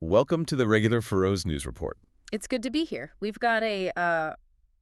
Welcome to the regular Faroese News Report. It's good to be here. We've got a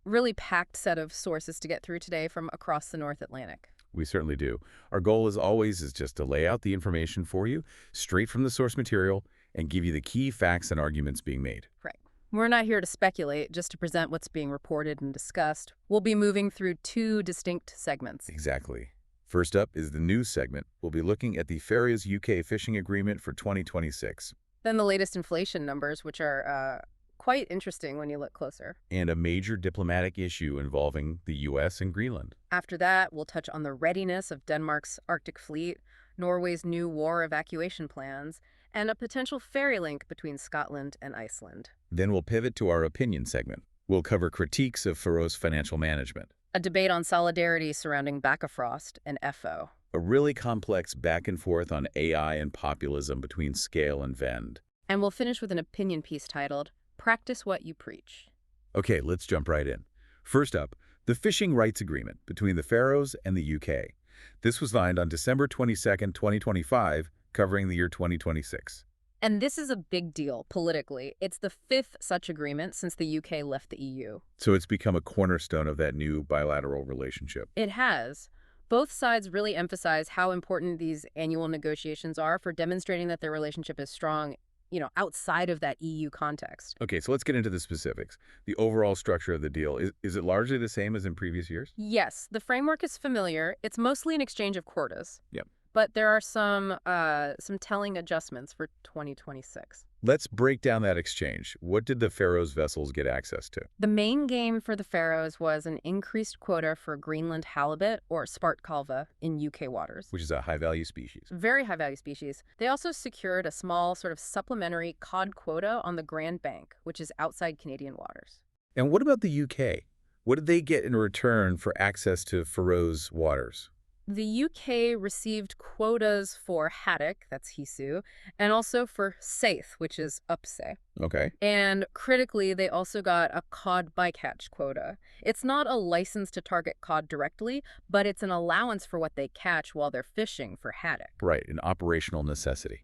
really packed set of sources to get through today from across the North Atlantic. We certainly do. Our goal, as always, is just to lay out the information for you, straight from the source material, and give you the key facts and arguments being made. Right. We're not here to speculate, just to present what's being reported and discussed. We'll be moving through two distinct segments. Exactly. First up is the news segment. We'll be looking at the Faroese UK fishing agreement for 2026. Then the latest inflation numbers, which are quite interesting when you look closer. And a major diplomatic issue involving the U.S. and Greenland. After that, we'll touch on the readiness of Denmark's Arctic fleet, Norway's new war evacuation plans, and a potential ferry link between Scotland and Iceland. Then we'll pivot to our opinion segment. We'll cover critiques of Faroese financial management. A debate on solidarity surrounding Bakkafrost and FO. A really complex back and forth on AI and populism between Scale and Vend. And we'll finish with an opinion piece titled, Practice What You Preach. Okay, let's jump right in. First up, the Fishing Rights Agreement between the Faroes and the UK. This was signed on December 22, 2025, covering the year 2026. And this is a big deal politically. It's the fifth such agreement since the UK left the EU. So it's become a cornerstone of that new bilateral relationship. It has. Both sides really emphasize how important these annual negotiations are for demonstrating that their relationship is strong, outside of that EU context. Okay, so let's get into the specifics. The overall structure of the deal, is it largely the same as in previous years? Yes, the framework is familiar. It's mostly an exchange of quotas. Yep. But there are some telling adjustments for 2026. Let's break down that exchange. What did the Faroes vessels get access to? The main game for the Faroes was an increased quota for Greenland halibut, or spartkalva, in UK waters. Which is a high-value species. Very high-value species. They also secured a small sort of supplementary cod quota on the Grand Bank, which is outside Canadian waters. And what about the UK? What did they get in return for access to Faroes waters? The UK received quotas for haddock, that's hisu, and also for saithe, which is upse. Okay. And critically, they also got a cod bycatch quota. It's not a license to target cod directly, but it's an allowance for what they catch while they're fishing for haddock. Right, an operational necessity.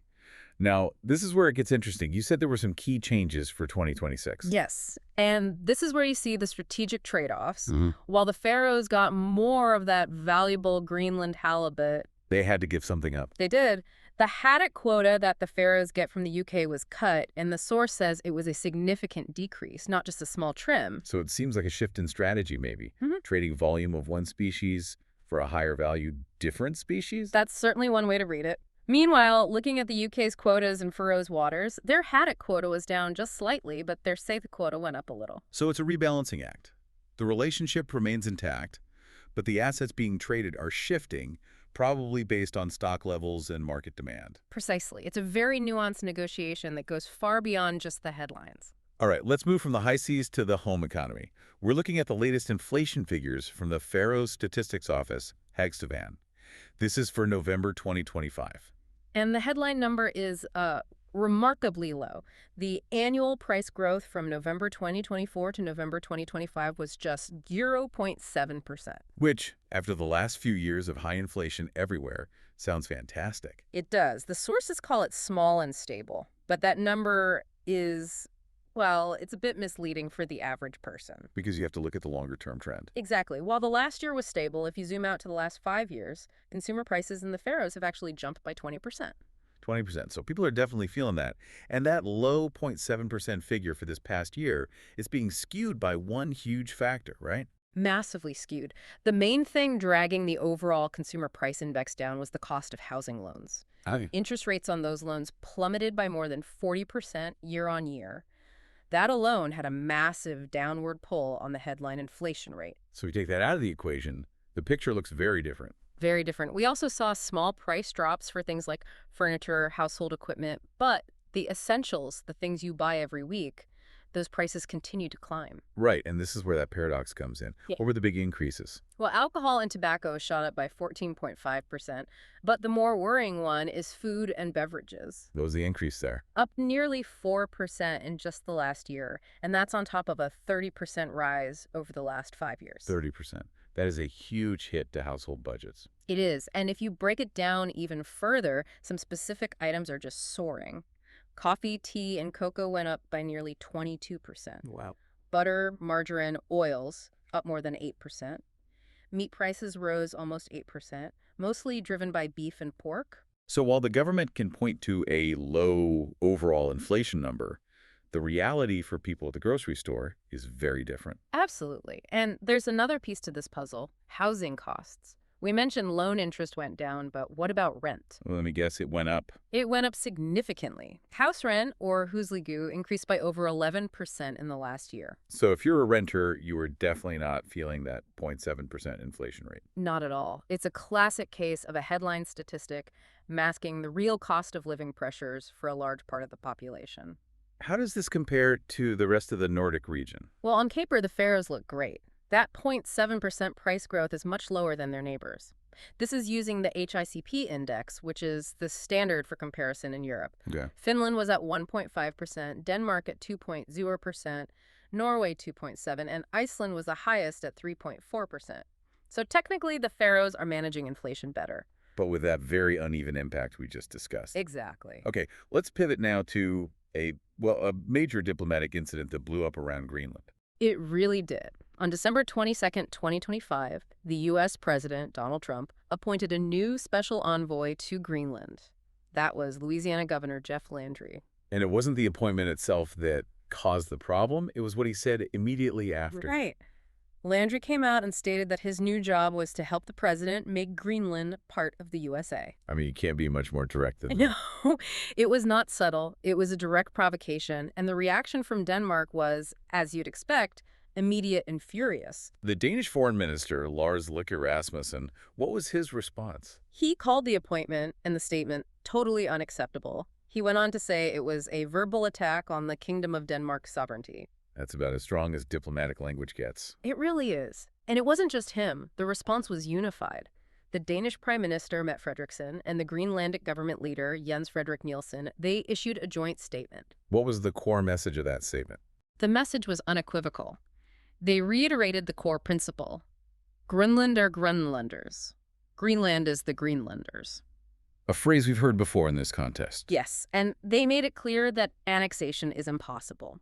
Now, this is where it gets interesting. You said there were some key changes for 2026. Yes, and this is where you see the strategic trade-offs. While the Faroes got more of that valuable Greenland halibut, They had to give something up. they did. The haddock quota that the Faroes get from the UK was cut, and the source says it was a significant decrease, not just a small trim. So it seems like a shift in strategy, maybe. Mhm. Trading volume of one species for a higher value different species? That's certainly one way to read it. Meanwhile, looking at the UK's quotas in Faroes waters, their haddock quota was down just slightly, but their saithe quota went up a little. So it's a rebalancing act. The relationship remains intact, but the assets being traded are shifting, probably based on stock levels and market demand. Precisely. It's a very nuanced negotiation that goes far beyond just the headlines. All right, let's move from the high seas to the home economy. We're looking at the latest inflation figures from the Faroes Statistics Office, Hagstofan. This is for November 2025. And the headline number is remarkably low. The annual price growth from November 2024 to November 2025 was just 0.7%. Which, after the last few years of high inflation everywhere, sounds fantastic. It does. The sources call it small and stable, but that number is, well, it's a bit misleading for the average person. Because you have to look at the longer-term trend. Exactly. While the last year was stable, if you zoom out to the last 5 years, consumer prices in the Faroes have actually jumped by 20%. 20%. So people are definitely feeling that. And that low 0.7% figure for this past year is being skewed by one huge factor, right? Massively skewed. The main thing dragging the overall consumer price index down was the cost of housing loans. Interest rates on those loans plummeted by more than 40% year on year. That alone had a massive downward pull on the headline inflation rate. So we take that out of the equation, the picture looks very different. Very different. We also saw small price drops for things like furniture, household equipment, but the essentials, the things you buy every week, those prices continue to climb. Right, and this is where that paradox comes in. Yeah. What were the big increases? Well, alcohol and tobacco shot up by 14.5%, but the more worrying one is food and beverages. What was the increase there? Up nearly 4% in just the last year, and that's on top of a 30% rise over the last 5 years. 30%. That is a huge hit to household budgets. It is, and if you break it down even further, some specific items are just soaring. Coffee, tea, and cocoa went up by nearly 22%. Wow. Butter, margarine, oils up more than 8%. Meat prices rose almost 8%, mostly driven by beef and pork. So while the government can point to a low overall inflation number, the reality for people at the grocery store is very different. Absolutely. And there's another piece to this puzzle, housing costs. We mentioned loan interest went down, but what about rent? Well, let me guess, it went up. It went up significantly. House rent, or húsleigu, increased by over 11% in the last year. So if you're a renter, you are definitely not feeling that 0.7% inflation rate. Not at all. It's a classic case of a headline statistic masking the real cost of living pressures for a large part of the population. How does this compare to the rest of the Nordic region? Well, on paper, the Faroes look great. That 0.7% price growth is much lower than their neighbors. This is using the HICP index, which is the standard for comparison in Europe. Okay. Finland was at 1.5%, Denmark at 2.0%, Norway 2.7%, and Iceland was the highest at 3.4%. So technically, the Faroes are managing inflation better. But with that very uneven impact we just discussed. Exactly. Okay, let's pivot now to a major diplomatic incident that blew up around Greenland. It really did. On December 22nd, 2025, the U.S. President, Donald Trump, appointed a new special envoy to Greenland. That was Louisiana Governor Jeff Landry. And it wasn't the appointment itself that caused the problem. It was what he said immediately after. Right. Landry came out and stated that his new job was to help the president make Greenland part of the USA. I mean, you can't be much more direct than that. No, it was not subtle. It was a direct provocation. And the reaction from Denmark was, as you'd expect, immediate and furious. The Danish foreign minister, Lars Løkke Rasmussen, what was his response? He called the appointment and the statement totally unacceptable. He went on to say it was a verbal attack on the Kingdom of Denmark's sovereignty. That's about as strong as diplomatic language gets. It really is. And it wasn't just him. The response was unified. The Danish Prime Minister, Mette Frederiksen, and the Greenlandic government leader, Jens Frederik Nielsen, they issued a joint statement. What was the core message of that statement? The message was unequivocal. They reiterated the core principle. Greenland are Greenlanders. Greenland is the Greenlanders. A phrase we've heard before in this context. Yes, and they made it clear that annexation is impossible.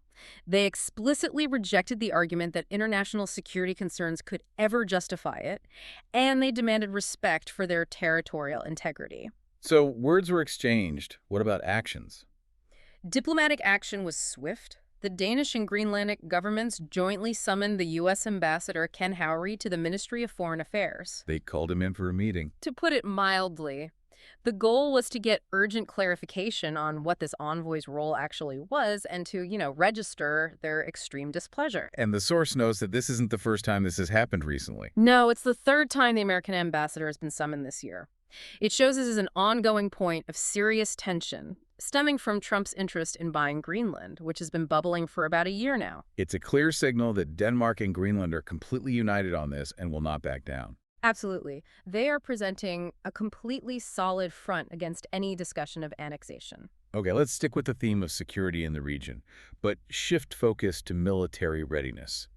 They explicitly rejected the argument that international security concerns could ever justify it, and they demanded respect for their territorial integrity. So words were exchanged. What about actions? Diplomatic action was swift. The Danish and Greenlandic governments jointly summoned the U.S. Ambassador Ken Howry to the Ministry of Foreign Affairs. They called him in for a meeting. To put it mildly, the goal was to get urgent clarification on what this envoy's role actually was and to, register their extreme displeasure. And the source knows that this isn't the first time this has happened recently. No, it's the third time the American ambassador has been summoned this year. It shows this is an ongoing point of serious tension stemming from Trump's interest in buying Greenland, which has been bubbling for about a year now. It's a clear signal that Denmark and Greenland are completely united on this and will not back down. Absolutely. They are presenting a completely solid front against any discussion of annexation. Okay, let's stick with the theme of security in the region, but shift focus to military readiness.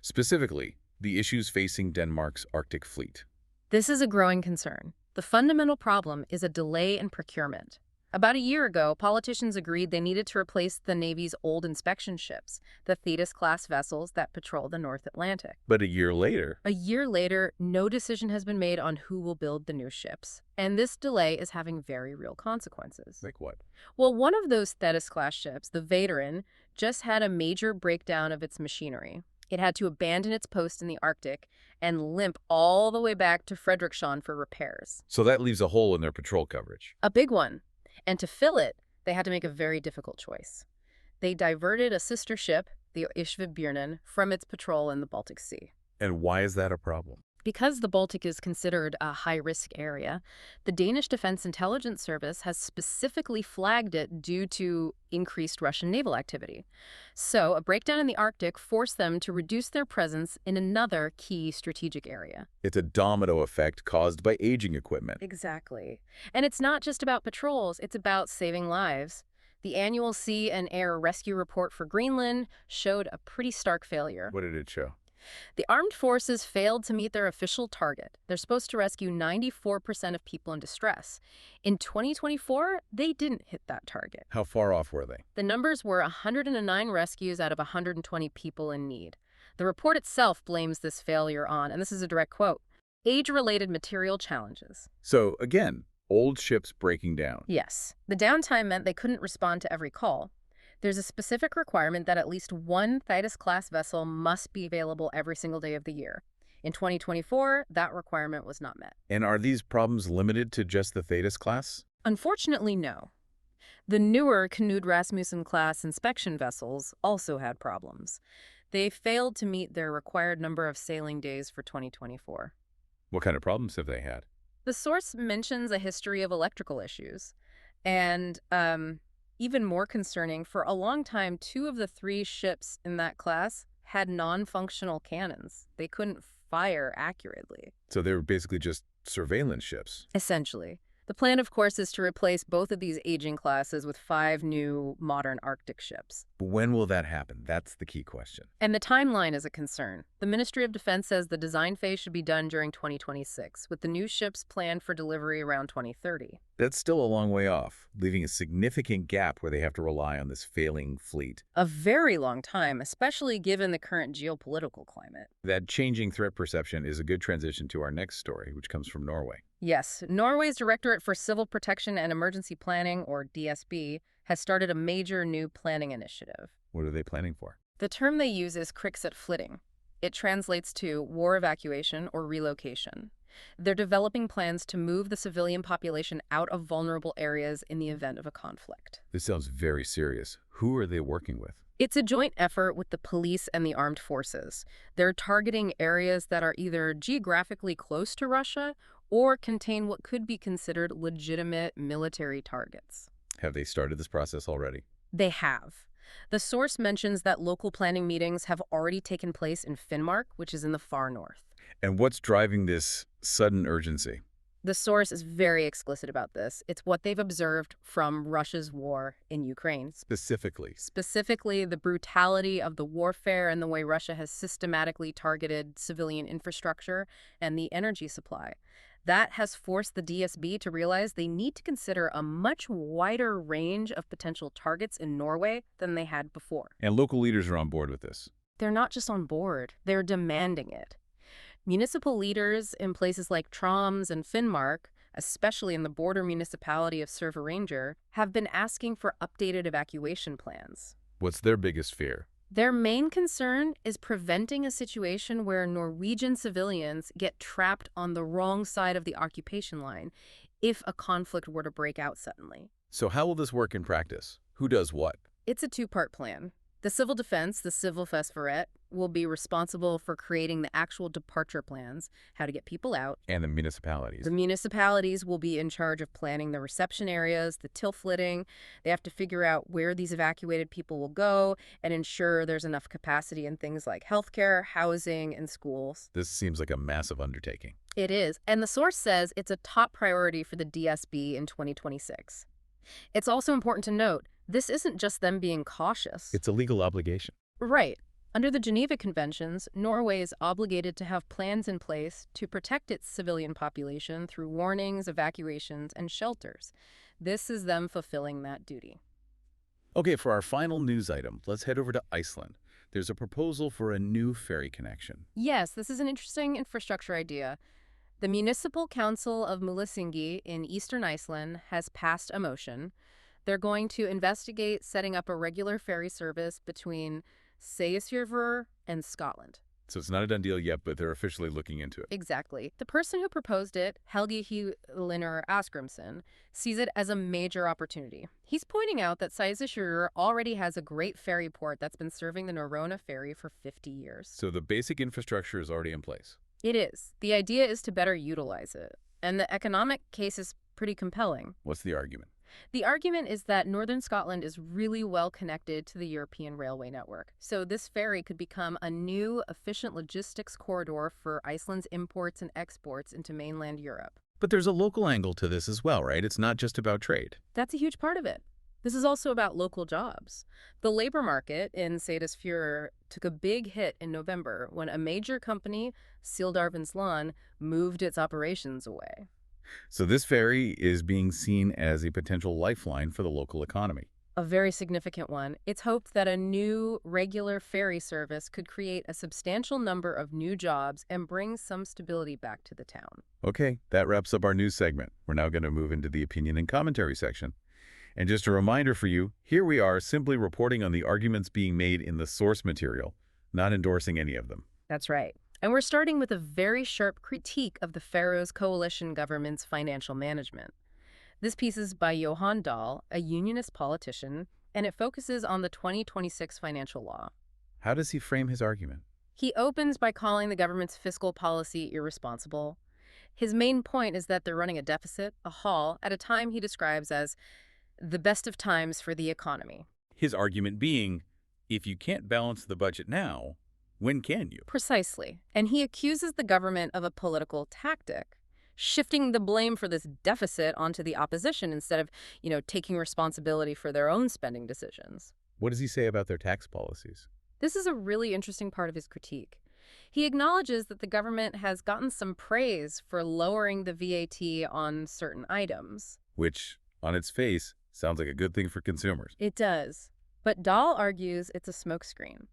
Specifically, the issues facing Denmark's Arctic fleet. This is a growing concern. The fundamental problem is a delay in procurement. About a year ago, politicians agreed they needed to replace the Navy's old inspection ships, the Thetis-class vessels that patrol the North Atlantic. But a year later, no decision has been made on who will build the new ships. And this delay is having very real consequences. like what? Well, one of those Thetis-class ships, the Veteran, just had a major breakdown of its machinery. It had to abandon its post in the Arctic and limp all the way back to Frederikshavn for repairs. So that leaves a hole in their patrol coverage. A big one. And to fill it, they had to make a very difficult choice. They diverted a sister ship, the Isvebjørnen, from its patrol in the Baltic Sea. And why is that a problem? Because the Baltic is considered a high-risk area, the Danish Defense Intelligence Service has specifically flagged it due to increased Russian naval activity. So a breakdown in the Arctic forced them to reduce their presence in another key strategic area. It's a domino effect caused by aging equipment. Exactly. And it's not just about patrols, it's about saving lives. The annual Sea and Air Rescue Report for Greenland showed a pretty stark failure. What did it show? The armed forces failed to meet their official target. They're supposed to rescue 94% of people in distress. In 2024, they didn't hit that target. How far off were they? The numbers were 109 rescues out of 120 people in need. The report itself blames this failure on, and this is a direct quote, age-related material challenges. So, again, old ships breaking down. Yes. The downtime meant they couldn't respond to every call. There's a specific requirement that at least one Thetis-class vessel must be available every single day of the year. In 2024, that requirement was not met. And are these problems limited to just the Thetis class? Unfortunately, no. The newer Knud Rasmussen-class inspection vessels also had problems. They failed to meet their required number of sailing days for 2024. What kind of problems have they had? The source mentions a history of electrical issues. And even more concerning, for a long time, 2 of the 3 ships in that class had non-functional cannons. They couldn't fire accurately. So they were basically just surveillance ships. Essentially. The plan, of course, is to replace both of these aging classes with 5 new modern Arctic ships. When will that happen? That's the key question. And the timeline is a concern. The Ministry of Defense says the design phase should be done during 2026, with the new ships planned for delivery around 2030. That's still a long way off, leaving a significant gap where they have to rely on this failing fleet. A very long time, especially given the current geopolitical climate. That changing threat perception is a good transition to our next story, which comes from Norway. Yes, Norway's Directorate for Civil Protection and Emergency Planning, or DSB, has started a major new planning initiative. What are they planning for? The term they use is krigsutflytting. It translates to war evacuation or relocation. They're developing plans to move the civilian population out of vulnerable areas in the event of a conflict. This sounds very serious. Who are they working with? It's a joint effort with the police and the armed forces. They're targeting areas that are either geographically close to Russia or contain what could be considered legitimate military targets. Have they started this process already? They have. The source mentions that local planning meetings have already taken place in Finnmark, which is in the far north. And what's driving this sudden urgency? The source is very explicit about this. It's what they've observed from Russia's war in Ukraine. Specifically, the brutality of the warfare and the way Russia has systematically targeted civilian infrastructure and the energy supply. That has forced the DSB to realize they need to consider a much wider range of potential targets in Norway than they had before. And local leaders are on board with this. They're not just on board, they're demanding it. Municipal leaders in places like Troms and Finnmark, especially in the border municipality of Sør-Varanger, have been asking for updated evacuation plans. What's their biggest fear? Their main concern is preventing a situation where Norwegian civilians get trapped on the wrong side of the occupation line if a conflict were to break out suddenly. So how will this work in practice? Who does what? It's a 2-part plan. The civil defense, the Civilforsvaret, will be responsible for creating the actual departure plans, how to get people out. And the municipalities. The municipalities will be in charge of planning the reception areas, the tilflitting. They have to figure out where these evacuated people will go and ensure there's enough capacity in things like healthcare, housing, and schools. This seems like a massive undertaking. It is. And the source says it's a top priority for the DSB in 2026. It's also important to note, this isn't just them being cautious. It's a legal obligation. Right. Under the Geneva Conventions, Norway is obligated to have plans in place to protect its civilian population through warnings, evacuations, and shelters. This is them fulfilling that duty. Okay, for our final news item, let's head over to Iceland. There's a proposal for a new ferry connection. Yes, this is an interesting infrastructure idea. The Municipal Council of Múlaþingi in eastern Iceland has passed a motion. They're going to investigate setting up a regular ferry service between Seyðisfjörður and Scotland. So it's not a done deal yet, but they're officially looking into it. Exactly. The person who proposed it, Helgi Hjullinur Asgrimsson, sees it as a major opportunity. He's pointing out that Seyðisfjörður already has a great ferry port that's been serving the Norröna ferry for 50 years. So the basic infrastructure is already in place. It is. The idea is to better utilize it. And the economic case is pretty compelling. What's the argument? The argument is that northern Scotland is really well connected to the European railway network. So this ferry could become a new, efficient logistics corridor for Iceland's imports and exports into mainland Europe. But there's a local angle to this as well, right? It's not just about trade. That's a huge part of it. This is also about local jobs. The labor market in Seyðisfjörður took a big hit in November when a major company, Síldarvinnslan, moved its operations away. So this ferry is being seen as a potential lifeline for the local economy. A very significant one. It's hoped that a new regular ferry service could create a substantial number of new jobs and bring some stability back to the town. Okay, that wraps up our news segment. We're now going to move into the opinion and commentary section. And just a reminder for you, here we are simply reporting on the arguments being made in the source material, not endorsing any of them. That's right. And we're starting with a very sharp critique of the Faroes coalition government's financial management. This piece is by Johan Dahl, a unionist politician, and it focuses on the 2026 financial law. How does he frame his argument? He opens by calling the government's fiscal policy irresponsible. His main point is that they're running a deficit, a haul, at a time he describes as the best of times for the economy. His argument being, if you can't balance the budget now, when can you? Precisely. And he accuses the government of a political tactic, shifting the blame for this deficit onto the opposition instead of, taking responsibility for their own spending decisions. What does he say about their tax policies? This is a really interesting part of his critique. He acknowledges that the government has gotten some praise for lowering the VAT on certain items. Which, on its face, sounds like a good thing for consumers. It does. But Dahl argues it's a smokescreen.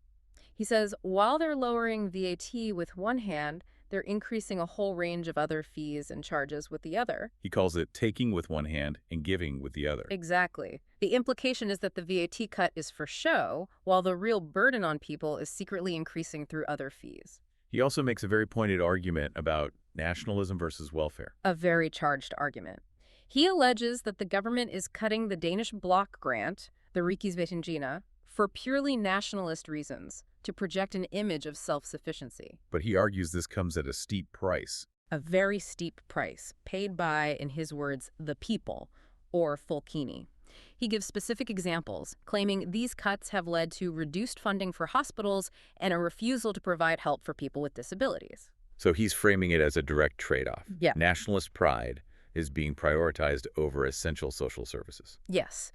He says while they're lowering VAT with one hand, they're increasing a whole range of other fees and charges with the other. He calls it taking with one hand and giving with the other. Exactly. The implication is that the VAT cut is for show, while the real burden on people is secretly increasing through other fees. He also makes a very pointed argument about nationalism versus welfare. A very charged argument. He alleges that the government is cutting the Danish block grant, the Ríkisvettingina, for purely nationalist reasons, to project an image of self-sufficiency. But he argues this comes at a steep price. A very steep price, paid by, in his words, the people, or Folkini. He gives specific examples, claiming these cuts have led to reduced funding for hospitals and a refusal to provide help for people with disabilities. So he's framing it as a direct trade-off. Yeah. Nationalist pride is being prioritized over essential social services. Yes.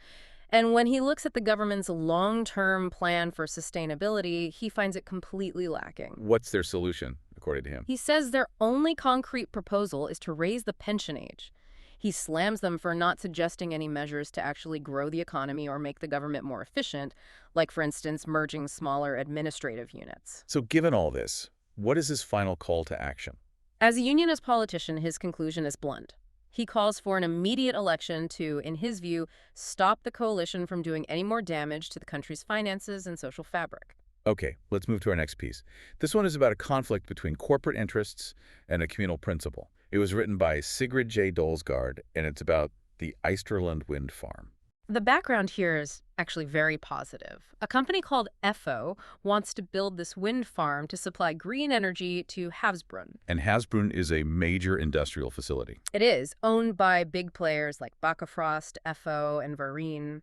And when he looks at the government's long-term plan for sustainability, he finds it completely lacking. What's their solution, according to him? He says their only concrete proposal is to raise the pension age. He slams them for not suggesting any measures to actually grow the economy or make the government more efficient, like, for instance, merging smaller administrative units. So given all this, what is his final call to action? As a unionist politician, his conclusion is blunt. He calls for an immediate election to, in his view, stop the coalition from doing any more damage to the country's finances and social fabric. Okay, let's move to our next piece. This one is about a conflict between corporate interests and a communal principle. It was written by Sigrid J. Dolsgaard, and it's about the Eysterland wind farm. The background here is actually very positive. A company called EFO wants to build this wind farm to supply green energy to Havsbrún. And Havsbrún is a major industrial facility. It is, owned by big players like Bakkafrost, EFO, and Varine.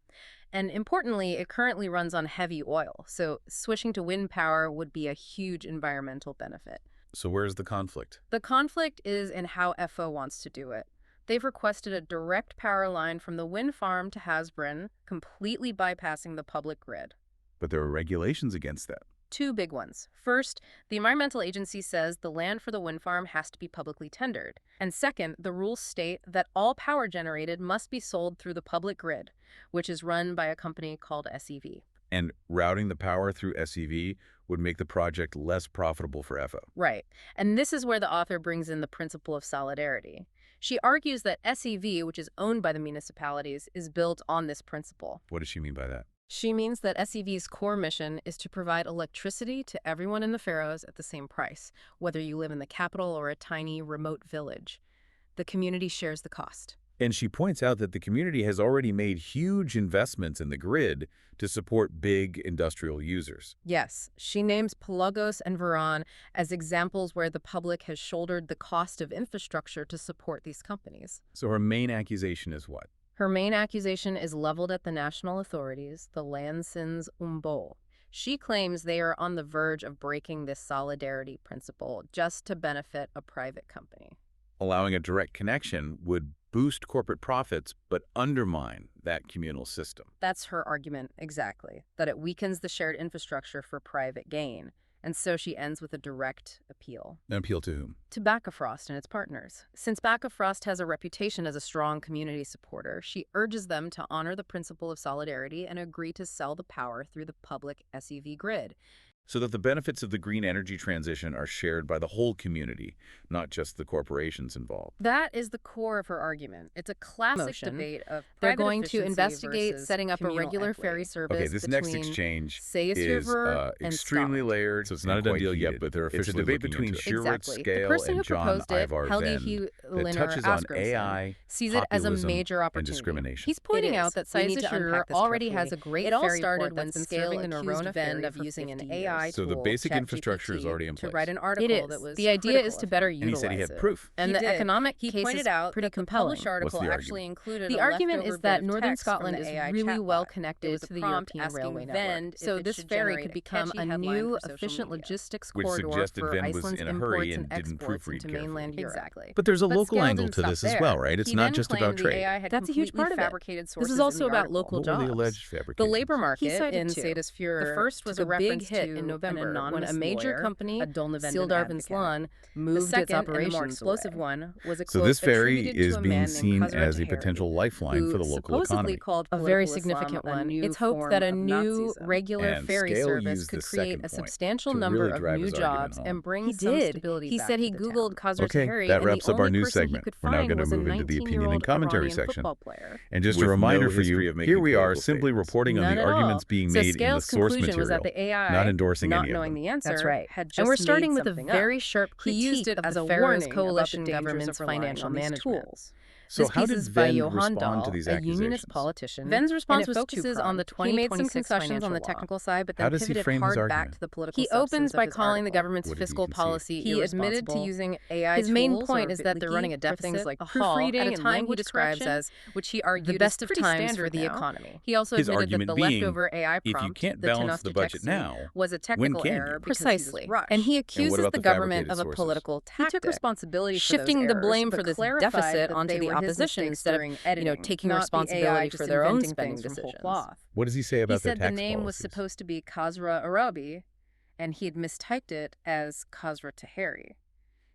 And importantly, it currently runs on heavy oil, so switching to wind power would be a huge environmental benefit. So where's the conflict? The conflict is in how EFO wants to do it. They've requested a direct power line from the wind farm to Havsbrún, completely bypassing the public grid. But there are regulations against that. Two big ones. First, the environmental agency says the land for the wind farm has to be publicly tendered. And second, the rules state that all power generated must be sold through the public grid, which is run by a company called SEV. And routing the power through SEV would make the project less profitable for EFO. Right. And this is where the author brings in the principle of solidarity. She argues that SEV, which is owned by the municipalities, is built on this principle. What does she mean by that? She means that SEV's core mission is to provide electricity to everyone in the Faroes at the same price, whether you live in the capital or a tiny, remote village. The community shares the cost. And she points out that the community has already made huge investments in the grid to support big industrial users. Yes, she names Pelagos and Varan as examples where the public has shouldered the cost of infrastructure to support these companies. So her main accusation is what? Her main accusation is leveled at the national authorities, the Landsins Umbo. She claims they are on the verge of breaking this solidarity principle just to benefit a private company. Allowing a direct connection would boost corporate profits but undermine that communal system. That's her argument, exactly, that it weakens the shared infrastructure for private gain. And so she ends with a direct appeal. An appeal to whom? To Bakkafrost and its partners. Since Bakkafrost has a reputation as a strong community supporter, she urges them to honor the principle of solidarity and agree to sell the power through the public SEV grid. So that the benefits of the green energy transition are shared by the whole community, not just the corporations involved. That is the core of her argument. It's a classic debate of they're going to investigate setting up a regular ferry service. Okay, this next exchange is extremely Scotland. layered. So it's not a done deal yet, but they're officially looking into it. It's a debate between Exactly. Scale The person and who John proposed it, Ivar Helgi Venn, that Linner touches on Asgrimson, AI, sees it as a populism, major and opportunity. discrimination. He's pointing out that We need to Sizasure unpack this already carefully. has a great It all ferry started port when that's been Scale serving the accused Norrona Venn ferry of for using an 50 AI years. So the tool, basic infrastructure is ChatGPT, already in place. To write an It article is. that was The idea is critical to of better him. And he said he had utilize it. proof. And He the did. economic He case pointed is out pretty that the compelling. published article What's the actually included The a argument leftover is that bit of Northern text from Scotland the is AI really chatbot. well It connected was a to the prompt European asking railway Venn network, if so it this should ferry generate could a become catchy a headline new for social efficient media. logistics Which corridor suggested for Venn was Iceland's in a hurry imports and and didn't exports proofread into carefully. mainland Europe. Exactly. But there's a But local Scale angle didn't to stop this as there. well, right? It's He not then just claimed about the trade. AI had That's a huge completely part of it. fabricated This sources is also in the about article. local What were the jobs. alleged The fabrications? labor market cited in two. Seyðisfjörður The first was took a a big reference hit to in an November when a anonymous major lawyer, company, a Dolnevendan Sildarvin advocate. Slan, The moved its second and the more operations explosive away. one was a So quote this ferry attributed is to a being man seen named as a Khazra potential Taheri, lifeline for who the local supposedly economy. called A very political significant Islam a one. new It's hoped form that a of new Nazism. regular And ferry Scale service used could the create second a point substantial to number really of drive new his argument jobs home. and bring He some did. stability He back said to he the Googled town. Khazra Okay, Taheri, that and wraps the up our only news person he segment. could We're now find going to was a move into the opinion and 19-year-old commentary Iranian section. football player. And just a With reminder no for history you, of making here we are political simply statements. reporting on None the at all. arguments being So made in the Scale's source conclusion was material, that the AI, not endorsing not any of knowing them. the answer, That's right. had just And we're starting made with a something very up. sharp He critique used it of as the a Faroese warning coalition about the dangers government's of relying financial on these management. tools. So This how piece did is by Venn Johan respond Dahl, to these a unionist accusations? politician. Venn's response and it was focuses on the two-pronged. He made some 2026 concessions on the financial law. technical side, but How then does he pivoted frame his hard back argument? to the political He substance opens of by his calling the article. government's What did he fiscal concede? policy He admitted to irresponsible. using AI His main tools point or is that they're leaky running a for deficit, things like a halt, proofreading at a and time he language describes correction, as which he the argued best is of pretty times standard for the now. economy. He also His admitted that argument the being, leftover AI if you prompt, can't the balance the budget Tenastotexi, now, was a when technical can error you? because Precisely. he was rushed. And he And accuses what about the the government fabricated of a sources? political He tactic, took responsibility for shifting those the errors, blame but for this clarified deficit that onto they the were his opposition mistakes instead of, during editing, taking not the AI responsibility just for their own inventing spending things from whole decisions. cloth. What does he say He about their said the tax name was policies? supposed to be Khazra Arabi, and he had mistyped it as Khazra Taheri.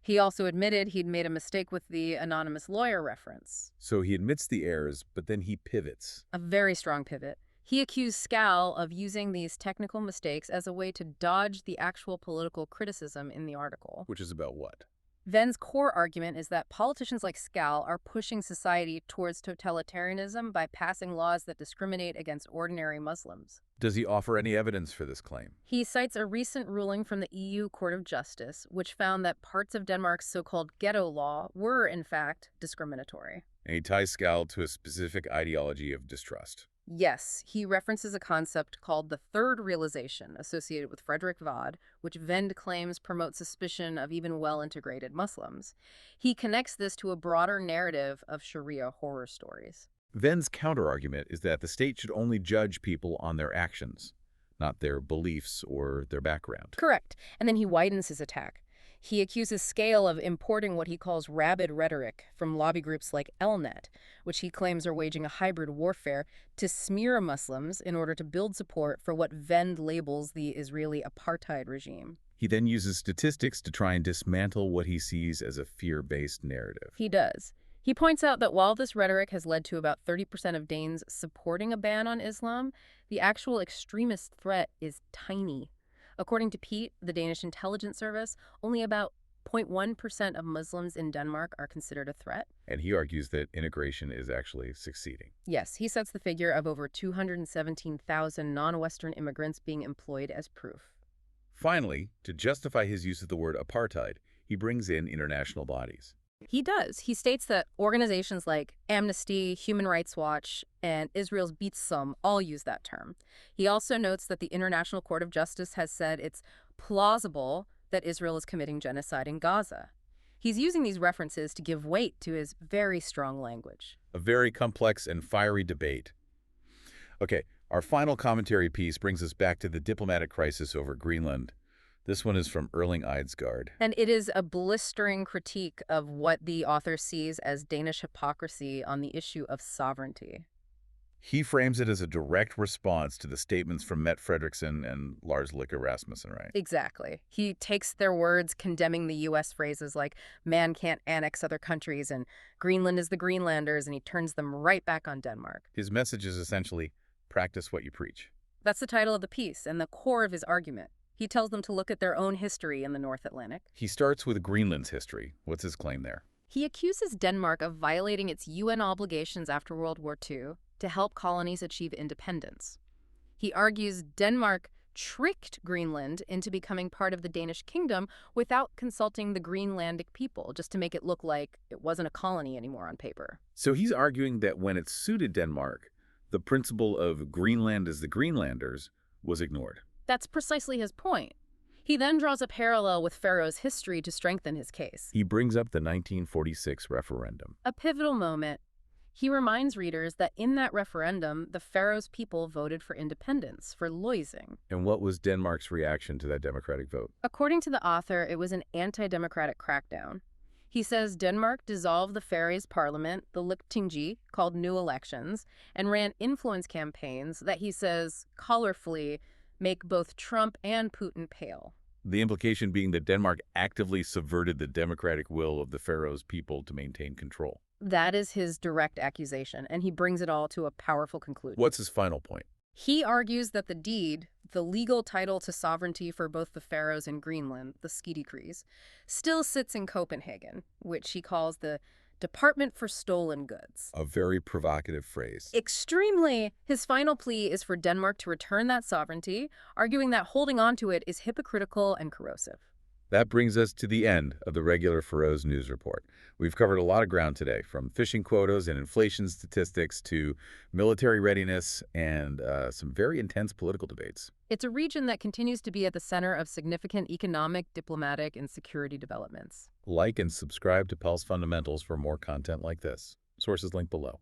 He also admitted he'd made a mistake with the anonymous lawyer reference. So he admits the errors, but then he pivots. A very strong pivot. He accused Skal of using these technical mistakes as a way to dodge the actual political criticism in the article. Which is about what? Venn's core argument is that politicians like Skal are pushing society towards totalitarianism by passing laws that discriminate against ordinary Muslims. Does he offer any evidence for this claim? He cites a recent ruling from the EU Court of Justice, which found that parts of Denmark's so-called ghetto law were, in fact, discriminatory. And he ties Skal to a specific ideology of distrust. Yes, he references a concept called the third realization associated with Frederick Vod, which Vend claims promotes suspicion of even well-integrated Muslims. He connects this to a broader narrative of Sharia horror stories. Venn's counterargument is that the state should only judge people on their actions, not their beliefs or their background. Correct. And then he widens his attack. He accuses Scale of importing what he calls rabid rhetoric from lobby groups like Elnet, which he claims are waging a hybrid warfare to smear Muslims in order to build support for what Vend labels the Israeli apartheid regime. He then uses statistics to try and dismantle what he sees as a fear-based narrative. He does. He points out that while this rhetoric has led to about 30% of Danes supporting a ban on Islam, the actual extremist threat is tiny. According to Pete, the Danish intelligence service, only about 0.1% of Muslims in Denmark are considered a threat. And he argues that integration is actually succeeding. Yes, he sets the figure of over 217,000 non-Western immigrants being employed as proof. Finally, to justify his use of the word apartheid, he brings in international bodies. He does. He states that organizations like Amnesty, Human Rights Watch, and Israel's B'Tselem all use that term. He also notes that the International Court of Justice has said it's plausible that Israel is committing genocide in Gaza. He's using these references to give weight to his very strong language. A very complex and fiery debate. Okay, our final commentary piece brings us back to the diplomatic crisis over Greenland. This one is from Erling Eidsgaard. And it is a blistering critique of what the author sees as Danish hypocrisy on the issue of sovereignty. He frames it as a direct response to the statements from Mette Frederiksen and Lars Løkke Rasmussen, right? Exactly. He takes their words condemning the U.S. phrases like man can't annex other countries and Greenland is the Greenlanders, and he turns them right back on Denmark. His message is essentially, practice what you preach. That's the title of the piece and the core of his argument. He tells them to look at their own history in the North Atlantic. He starts with Greenland's history. What's his claim there? He accuses Denmark of violating its UN obligations after World War II to help colonies achieve independence. He argues Denmark tricked Greenland into becoming part of the Danish kingdom without consulting the Greenlandic people, just to make it look like it wasn't a colony anymore on paper. So he's arguing that when it suited Denmark, the principle of Greenland as the Greenlanders was ignored. That's precisely his point. He then draws a parallel with Faroese history to strengthen his case. He brings up the 1946 referendum. A pivotal moment. He reminds readers that in that referendum, the Faroese people voted for independence, for Løsning. And what was Denmark's reaction to that democratic vote? According to the author, it was an anti-democratic crackdown. He says Denmark dissolved the Faroese parliament, the Lagtingi, called new elections, and ran influence campaigns that he says, colorfully, make both Trump and Putin pale. The implication being that Denmark actively subverted the democratic will of the Faroese people to maintain control. That is his direct accusation, and he brings it all to a powerful conclusion. What's his final point? He argues that the deed, the legal title to sovereignty for both the Faroes and Greenland, the Ski Decrees, still sits in Copenhagen, which he calls the Department for Stolen Goods. A very provocative phrase. Extremely. His final plea is for Denmark to return that sovereignty, arguing that holding on to it is hypocritical and corrosive. That brings us to the end of the regular Faroese News Report. We've covered a lot of ground today, from fishing quotas and inflation statistics to military readiness and some very intense political debates. It's a region that continues to be at the center of significant economic, diplomatic, and security developments. Like and subscribe to PalsFundamentals for more content like this. Sources linked below.